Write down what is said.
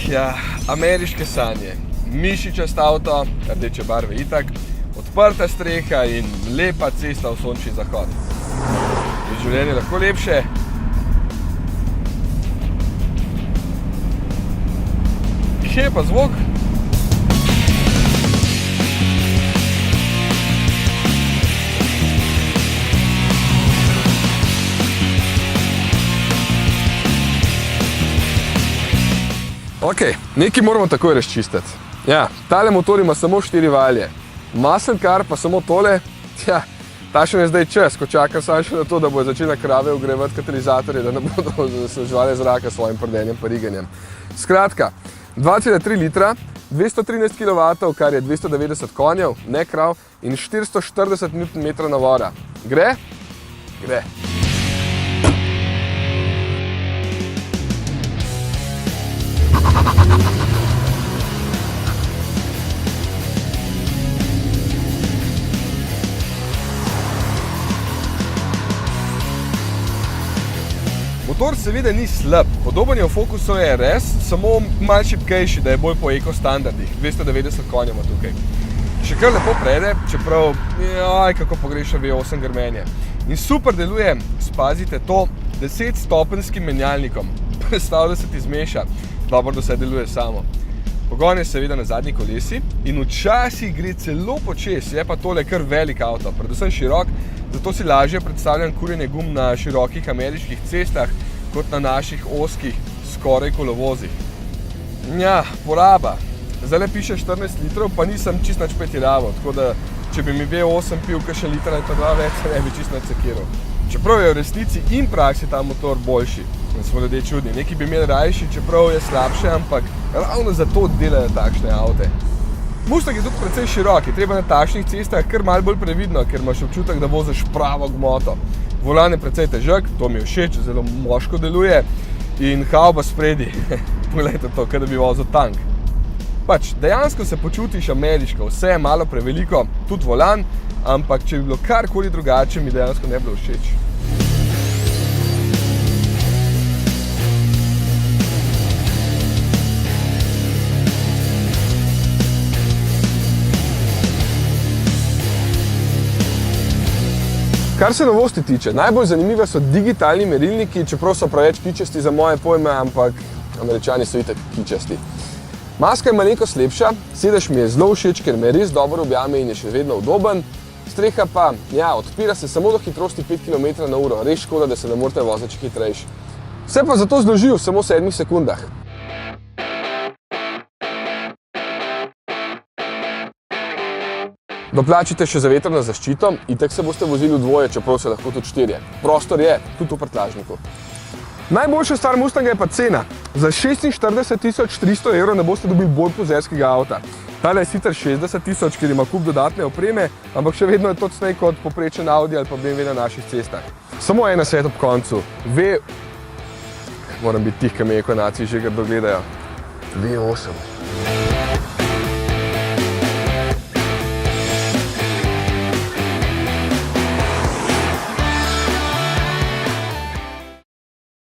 Ja, ameriške sanje. Mišičast avto, rdeče barve itak, odprta streha in lepa cesta v sončni zahod. Je življenje lahko lepše? Kje je pa zvok? Ok, nekaj moramo takoj razčistiti. Ja, tale motor ima samo 4 valje. Muscle car pa samo tole. Ja, takšen je zdaj čas, ko čakam samo še na to, da bojo začele krave ogrevati katalizatorje, da ne bodo zasluževale zraka s svojim prdenjem pa riganjem. Skratka, 2,3 litra, 213 kW, kar je 290 konjev, ne krav, in 440 Nm navora. Gre? Gre. Motor seveda ni slab, podoben je v Focusu RS, samo malo šibkejši, da je bolj po eko standardih, 290 konj ima tukaj. Še kar lepo prede, čeprav, kako pogreša V8 grmenje. In super deluje, spazite to, 10-stopenskim menjalnikom. Predstavlja se ti zmeša, dobro, da se deluje samo. Pogon je seveda na zadnji kolesi in včasih gre celo počez, je pa tole kar velik avto, predvsem širok, zato si lažje predstavljam kurjenje gum na širokih ameriških cestah, kot na naših ozkih, skoraj kolovozih. Ja, poraba. Zdajle piše 14 litrov, pa nisem čist nič pretiraval, tako da, če bi mi V8 pil kakšen liter ali pa 2 več, se ne bi čist nič sekiral. Čeprav je v resnici in praksi ta motor boljši, smo ljudje čudni. Neki bi imeli rajši, čeprav je slabše, ampak ravno zato delajo takšne avte. Mustang je tudi precej širok, je treba na takšnih cestah kar malo bolj previdno, ker imaš občutek, da voziš pravo gmoto. Volan je precej težek, to mi je všeč, zelo moško deluje in havba spredi. Poglejte to, kot da bi vozil tank. Pač, dejansko se počutiš ameriško, vse je malo preveliko, tudi volan, ampak če bi bilo karkoli drugače, mi dejansko ne bi bilo všeč. Kar se novosti tiče, najbolj zanimive so digitalni merilniki, čeprav so preveč kičasti za moje pojme, ampak Američani so itak kičasti. Maska je malenkost lepša, sedež mi je zelo všeč, ker me res dobro objame in je še vedno udoben. Streha pa, ja, odpira se samo do hitrosti 5 km/h, res škoda, da se ne morate voziti hitrejši. Vse pa zato zloži v samo 7 sekundah. Doplačite še za vetrno zaščito, itak se boste vozili v dvoje, čeprav se lahko tudi 4. Prostor je, tudi v prtljažniku. Najboljša stvar Mustanga je pa cena. Za 46 300 € ne boste dobili bolj pozerskega avta. Tale je sicer 60 000, ker ima kup dodatne opreme, ampak še vedno je to cnej kot poprečen Audi ali pa BMW na naših cestah. Samo en nasvet ob koncu. Moram biti tih, ki me ekonaciji že grdo gledajo. V8.